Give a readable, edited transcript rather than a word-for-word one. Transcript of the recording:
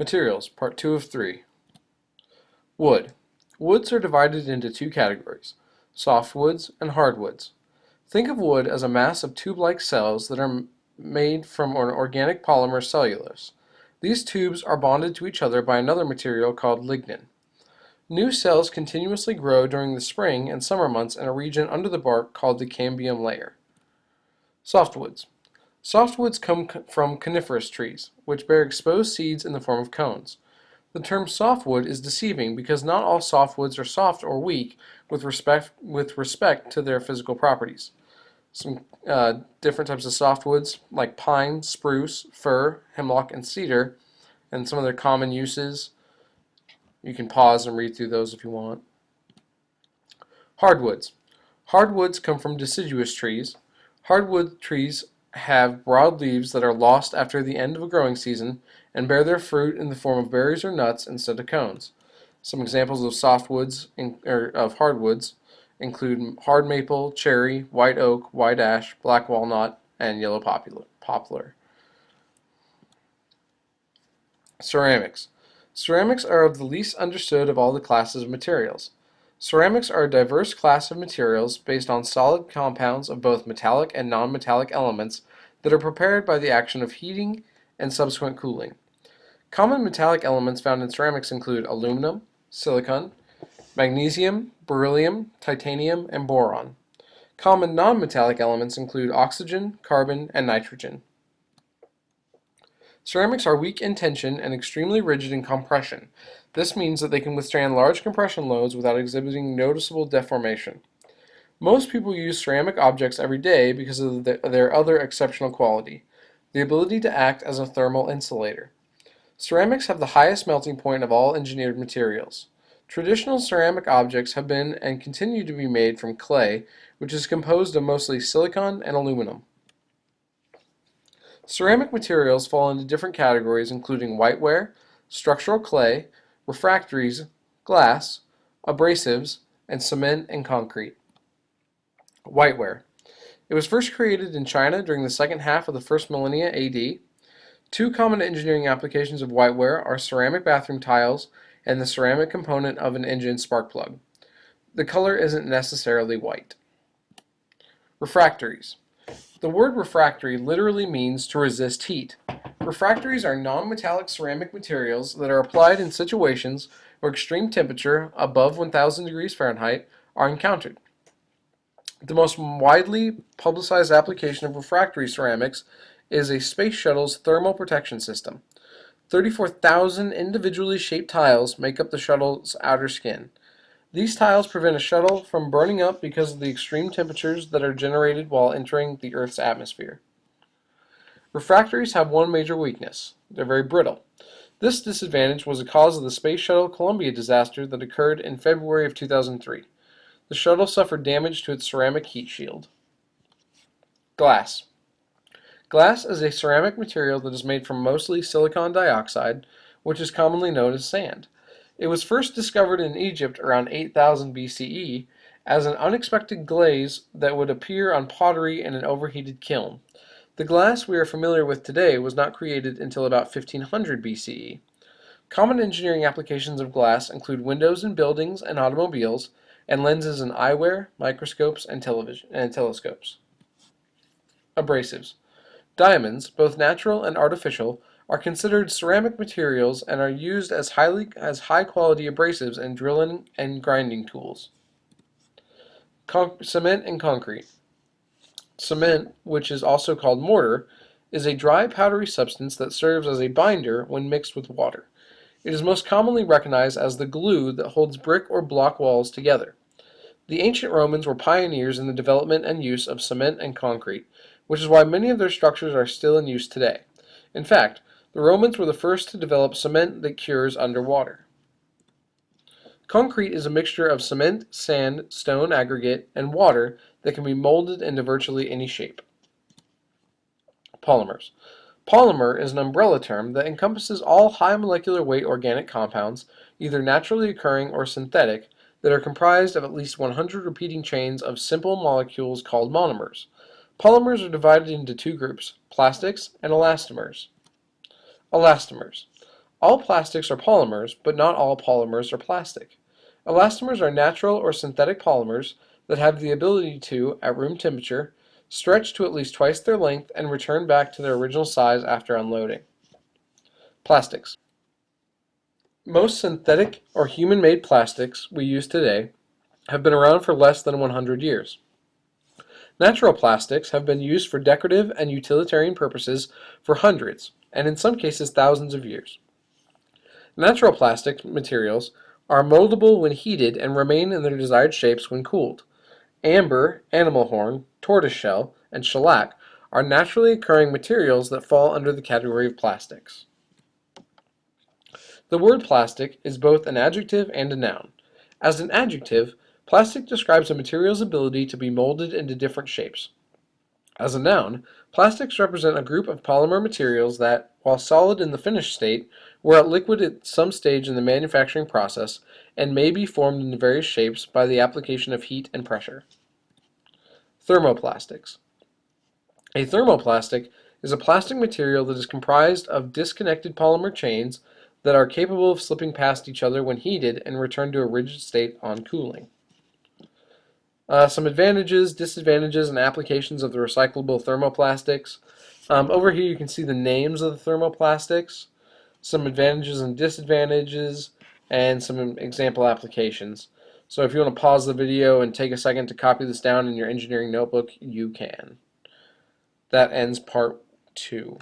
Materials, Part 2 of 3. Wood. Woods are divided into two categories, softwoods and hardwoods. Think of wood as a mass of tube-like cells that are made from an organic polymer cellulose. These tubes are bonded to each other by another material called lignin. New cells continuously grow during the spring and summer months in a region under the bark called the cambium layer. Softwoods. Softwoods come from coniferous trees, which bear exposed seeds in the form of cones. The term softwood is deceiving because not all softwoods are soft or weak with respect to their physical properties. Some different types of softwoods like pine, spruce, fir, hemlock, and cedar, and some of their common uses. You can pause and read through those if you want. Hardwoods. Hardwoods come from deciduous trees. Hardwood trees have broad leaves that are lost after the end of a growing season and bear their fruit in the form of berries or nuts instead of cones. Some examples of softwoods of hardwoods include hard maple, cherry, white oak, white ash, black walnut, and yellow poplar. Ceramics. Ceramics are of the least understood of all the classes of materials. Ceramics are a diverse class of materials based on solid compounds of both metallic and non-metallic elements that are prepared by the action of heating and subsequent cooling. Common metallic elements found in ceramics include aluminum, silicon, magnesium, beryllium, titanium, and boron. Common non-metallic elements include oxygen, carbon, and nitrogen. Ceramics are weak in tension and extremely rigid in compression. This means that they can withstand large compression loads without exhibiting noticeable deformation. Most people use ceramic objects every day because of their other exceptional quality, the ability to act as a thermal insulator. Ceramics have the highest melting point of all engineered materials. Traditional ceramic objects have been and continue to be made from clay, which is composed of mostly silicon and aluminum. Ceramic materials fall into different categories including whiteware, structural clay, refractories, glass, abrasives, and cement and concrete. Whiteware. It was first created in China during the second half of the first millennia AD. Two common engineering applications of whiteware are ceramic bathroom tiles and the ceramic component of an engine spark plug. The color isn't necessarily white. Refractories. The word refractory literally means to resist heat. Refractories are non-metallic ceramic materials that are applied in situations where extreme temperature, above 1000 degrees Fahrenheit, are encountered. The most widely publicized application of refractory ceramics is a space shuttle's thermal protection system. 34,000 individually shaped tiles make up the shuttle's outer skin. These tiles prevent a shuttle from burning up because of the extreme temperatures that are generated while entering the Earth's atmosphere. Refractories have one major weakness: they're very brittle. This disadvantage was a cause of the Space Shuttle Columbia disaster that occurred in February of 2003. The shuttle suffered damage to its ceramic heat shield. Glass. Glass is a ceramic material that is made from mostly silicon dioxide, which is commonly known as sand. It was first discovered in Egypt around 8000 BCE as an unexpected glaze that would appear on pottery in an overheated kiln. The glass we are familiar with today was not created until about 1500 BCE. Common engineering applications of glass include windows in buildings and automobiles, and lenses in eyewear, microscopes, and telescopes. Abrasives. Diamonds, both natural and artificial, are considered ceramic materials and are used as high-quality abrasives in drilling and grinding tools. Cement and concrete. Cement, which is also called mortar, is a dry, powdery substance that serves as a binder when mixed with water. It is most commonly recognized as the glue that holds brick or block walls together. The ancient Romans were pioneers in the development and use of cement and concrete, which is why many of their structures are still in use today. In fact, the Romans were the first to develop cement that cures underwater. Concrete is a mixture of cement, sand, stone aggregate, and water that can be molded into virtually any shape. Polymers. Polymer is an umbrella term that encompasses all high molecular weight organic compounds, either naturally occurring or synthetic, that are comprised of at least 100 repeating chains of simple molecules called monomers. Polymers are divided into two groups, plastics and elastomers. Elastomers. All plastics are polymers, but not all polymers are plastic. Elastomers are natural or synthetic polymers that have the ability to, at room temperature, stretch to at least twice their length and return back to their original size after unloading. Plastics. Most synthetic or human-made plastics we use today have been around for less than 100 years. Natural plastics have been used for decorative and utilitarian purposes for hundreds, and in some cases thousands of years. Natural plastic materials are moldable when heated and remain in their desired shapes when cooled. Amber, animal horn, tortoiseshell, and shellac are naturally occurring materials that fall under the category of plastics. The word plastic is both an adjective and a noun. As an adjective, plastic describes a material's ability to be molded into different shapes. As a noun, plastics represent a group of polymer materials that, while solid in the finished state, were at liquid at some stage in the manufacturing process and may be formed into various shapes by the application of heat and pressure. Thermoplastics. A thermoplastic is a plastic material that is comprised of disconnected polymer chains that are capable of slipping past each other when heated and return to a rigid state on cooling. Some advantages, disadvantages, and applications of the recyclable thermoplastics. Over here you can see the names of the thermoplastics, some advantages and disadvantages, and some example applications. So if you want to pause the video and take a second to copy this down in your engineering notebook, you can. That ends part 2.